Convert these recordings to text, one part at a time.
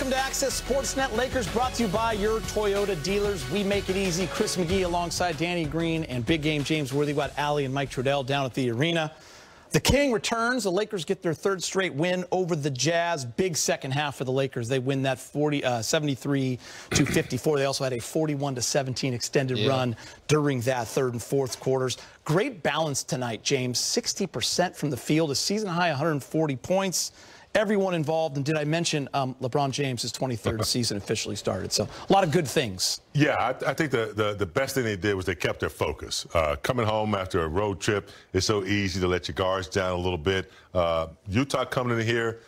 Welcome to Access Sportsnet. Lakers brought to you by your Toyota dealers. We make it easy. Chris McGee alongside Danny Green and Big Game James Worthy. Got Allie and Mike Trudell down at the arena. The King returns. The Lakers get their third straight win over the Jazz. Big second half for the Lakers. They win that 73-54. They also had a 41-17 extended run during that third and fourth quarters. Great balance tonight, James. 60% from the field, a season-high 140 points. Everyone involved, and did I mention LeBron James' 23rd season officially started? So a lot of good things. Yeah, I think the best thing they did was they kept their focus. Coming home after a road trip, it's so easy to let your guards down a little bit. Utah coming in here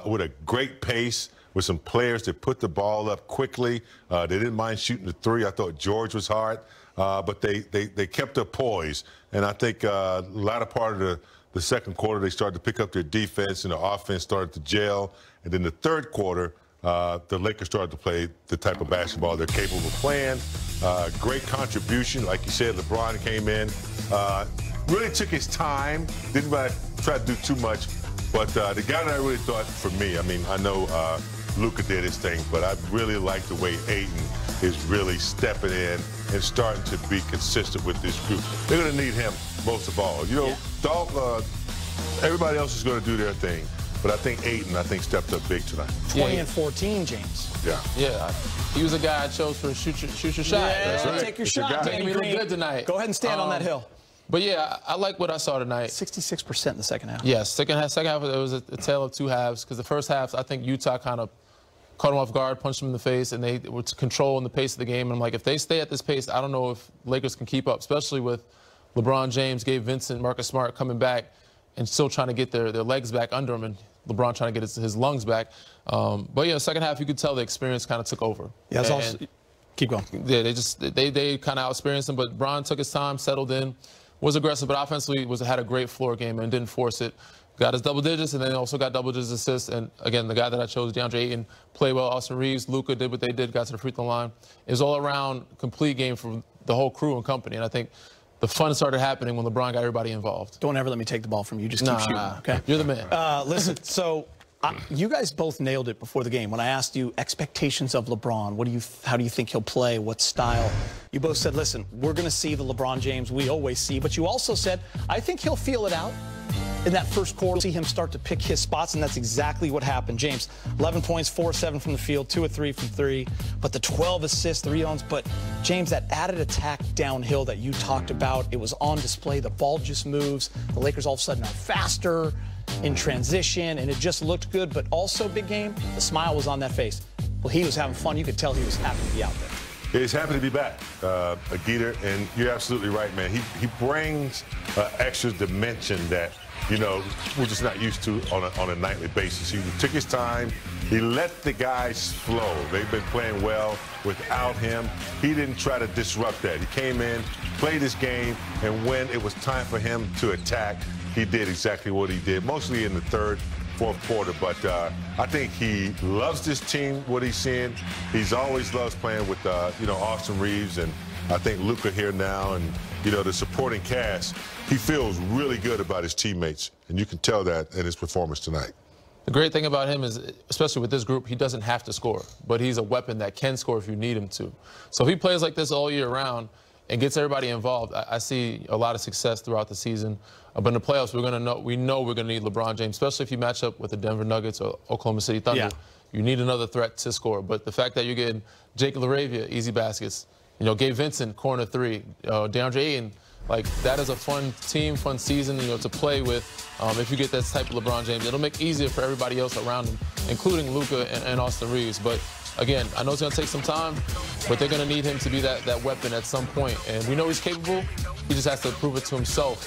with a great pace, with some players that put the ball up quickly. They didn't mind shooting the three. I thought George was hard, but they kept their poise. And I think the latter part of the second quarter, they started to pick up their defense, and the offense started to gel. And then the third quarter, the Lakers started to play the type of basketball they're capable of playing. Great contribution. Like you said, LeBron came in, really took his time, didn't try to do too much. But the guy that I really thought, for me, I mean, I know Luka did his thing, but I really like the way Ayton is really stepping in and starting to be consistent with this group. They're going to need him most of all. You know, everybody else is going to do their thing, but I think Ayton, stepped up big tonight. 20 and 14, James. Yeah. He was a guy I chose for shoot your shot. Yeah, that's right. Take your shot, Danny Green. Look good tonight. Go ahead and stand on that hill. But yeah, I like what I saw tonight. 66% in the second half. Yes, second half it was a tale of two halves, because the first half, I think Utah kind of caught them off guard, punched them in the face, and they were controlling the pace of the game. And I'm like, if they stay at this pace, I don't know if Lakers can keep up, especially with LeBron James, Gabe Vincent, Marcus Smart coming back and still trying to get their legs back under him, and LeBron trying to get his lungs back. But yeah, second half, you could tell the experience kind of took over. Yeah, it's also, keep going. Yeah, they kind of out-experienced him, but Bron took his time, settled in, was aggressive, but offensively had a great floor game and didn't force it. Got his double digits, and then also got double digits assists. And again, the guy that I chose, DeAndre Ayton, played well. Austin Reeves, Luka did what they did, got to the free throw line. It was all around complete game for the whole crew and company. And I think the fun started happening when LeBron got everybody involved. Don't ever let me take the ball from you. Just keep shooting. Okay, you're the man. Listen, so you guys both nailed it before the game. When I asked you expectations of LeBron, how do you think he'll play? What style? You both said, listen, we're going to see the LeBron James we always see. But you also said, I think he'll feel it out. In that first quarter, see him start to pick his spots, and that's exactly what happened. James, 11 points, 4-7 from the field, 2 of 3 from 3, but the 12 assists, the rebounds. But, James, that added attack downhill that you talked about, it was on display. The ball just moves. The Lakers all of a sudden are faster in transition, and it just looked good. But also, Big Game, the smile was on that face. Well, he was having fun. You could tell he was happy to be out there. He's happy to be back, Aguita, and you're absolutely right, man. He brings extra dimension that, you know, we're just not used to on a nightly basis. He took his time. He let the guys flow. They've been playing well without him. He didn't try to disrupt that. He came in, played his game, and when it was time for him to attack, he did exactly what he did, mostly in the third, fourth quarter. But I think he loves this team, what he's seeing. He's always loves playing with, Austin Reeves, and I think Luka here now, and, the supporting cast. He feels really good about his teammates, and you can tell that in his performance tonight. The great thing about him is, especially with this group, he doesn't have to score, but he's a weapon that can score if you need him to. So if he plays like this all year round and gets everybody involved, I see a lot of success throughout the season. But in the playoffs, we know we're going to need LeBron James, especially if you match up with the Denver Nuggets or Oklahoma City Thunder. Yeah. You need another threat to score. But the fact that you're getting Jake LaRavia, easy baskets, Gabe Vincent, corner three, DeAndre Ayton, like, that is a fun team, fun season, to play with. If you get that type of LeBron James, it'll make it easier for everybody else around him, including Luka and Austin Reeves. But again, I know it's going to take some time, but they're going to need him to be that weapon at some point. And we know he's capable. He just has to prove it to himself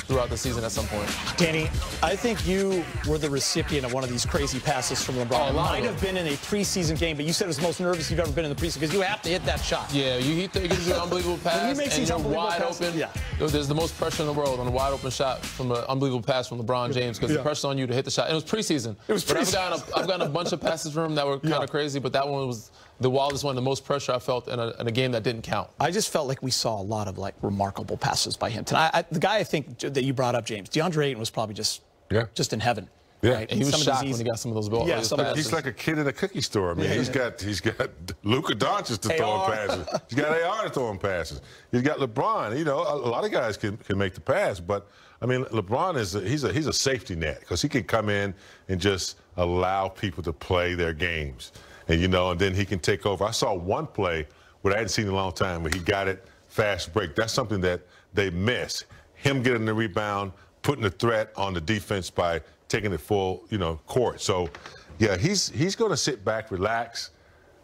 throughout the season at some point. Danny, I think you were the recipient of one of these crazy passes from LeBron. It might have been in a preseason game, but you said it was the most nervous you've ever been in the preseason because you have to hit that shot. Yeah, you gives you an unbelievable pass, he makes and you're wide passes, open. yeah. There's the most pressure in the world on a wide open shot from an unbelievable pass from LeBron James, because the pressure's on you to hit the shot. And it was preseason. But I've gotten a bunch of passes from him that were kind of crazy, but that one was the wildest one, the most pressure I felt in a game that didn't count. I just felt like we saw a lot of remarkable passes by him tonight. The guy I think that you brought up, James, DeAndre Ayton was probably just in heaven. Yeah. Right? And he was Some of shocked these when he got some of those balls. Yeah, some of He's like a kid in a cookie store. I mean, he's got Luka Doncic to throw him passes. He's got AR to throw him passes. He's got LeBron. You know, a lot of guys can make the pass, but I mean, LeBron he's a safety net because he can come in and just allow people to play their games, and and then he can take over. I saw one play what I hadn't seen in a long time where he got it fast break. That's something that they miss. Him getting the rebound, putting the threat on the defense by taking it full, court. So, yeah, he's going to sit back, relax,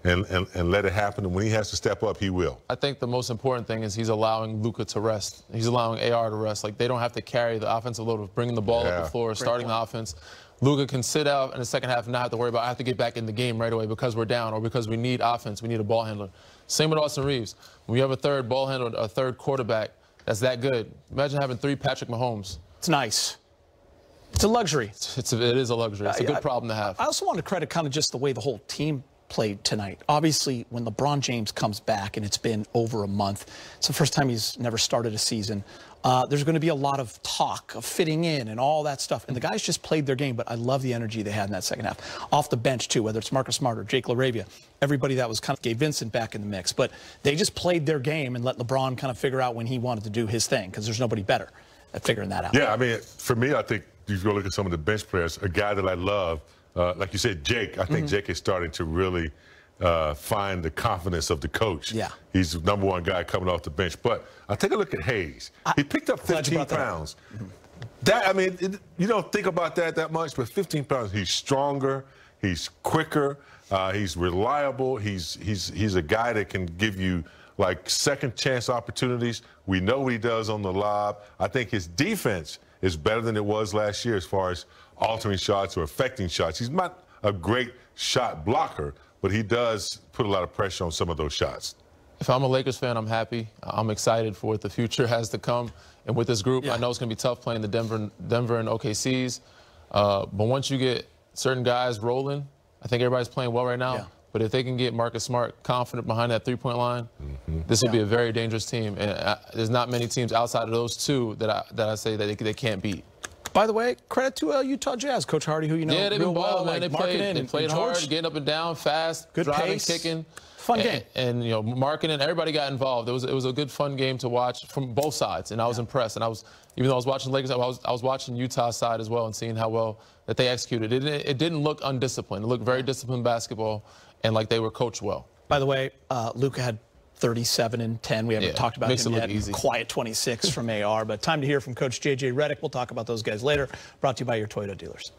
and let it happen. And when he has to step up, he will. I think the most important thing is he's allowing Luka to rest. He's allowing AR to rest. Like, they don't have to carry the offensive load of bringing the ball up the floor, starting the offense. Luka can sit out in the second half and not have to worry about I have to get back in the game right away because we're down or because we need offense. We need a ball handler. Same with Austin Reeves. When you have a third ball handler, a third quarterback that's that good, imagine having 3 Patrick Mahomes. It's nice. It's a luxury. It is a luxury. It's a good problem to have. I also want to credit kind of just the way the whole team played tonight. Obviously, when LeBron James comes back, and it's been over a month, it's the first time he's never started a season, there's going to be a lot of talk of fitting in and all that stuff. And the guys just played their game, but I love the energy they had in that second half. Off the bench, too, whether it's Marcus Smart or Jake LaRavia, everybody that was kind of Gabe Vincent back in the mix. But they just played their game and let LeBron kind of figure out when he wanted to do his thing because there's nobody better at figuring that out. Yeah, I mean, for me, I think you go look at some of the bench players, a guy that I love, like you said, Jake. I think Jake is starting to really find the confidence of the coach. Yeah. He's the #1 guy coming off the bench. But I take a look at Hayes. He picked up 15 pounds. You don't think about that much, but 15 pounds, he's stronger, he's quicker, he's reliable, he's a guy that can give you like second chance opportunities. We know what he does on the lob. I think his defense is better than it was last year as far as altering shots or affecting shots. He's not a great shot blocker, but he does put a lot of pressure on some of those shots. If I'm a Lakers fan, I'm happy. I'm excited for what the future has to come. And with this group, I know it's going to be tough playing the Denver and OKCs. But once you get certain guys rolling, I think everybody's playing well right now. Yeah. But if they can get Marcus Smart confident behind that three-point line, this will be a very dangerous team. And there's not many teams outside of those two that I say that they can't beat. By the way, credit to Utah Jazz, Coach Hardy, who you know they've real been well. Man. They played hard, getting up and down, fast, good driving, pace, kicking. Fun game. And marketing, everybody got involved. It was a good, fun game to watch from both sides, and I was impressed. And even though I was watching Lakers, I was watching Utah's side as well and seeing how well that they executed. It didn't look undisciplined. It looked very disciplined basketball and like they were coached well. By the way, Luka had 37 and 10. We haven't talked about him yet. Easy. Quiet 26 from AR. But time to hear from Coach J.J. Redick. We'll talk about those guys later. Brought to you by your Toyota dealers.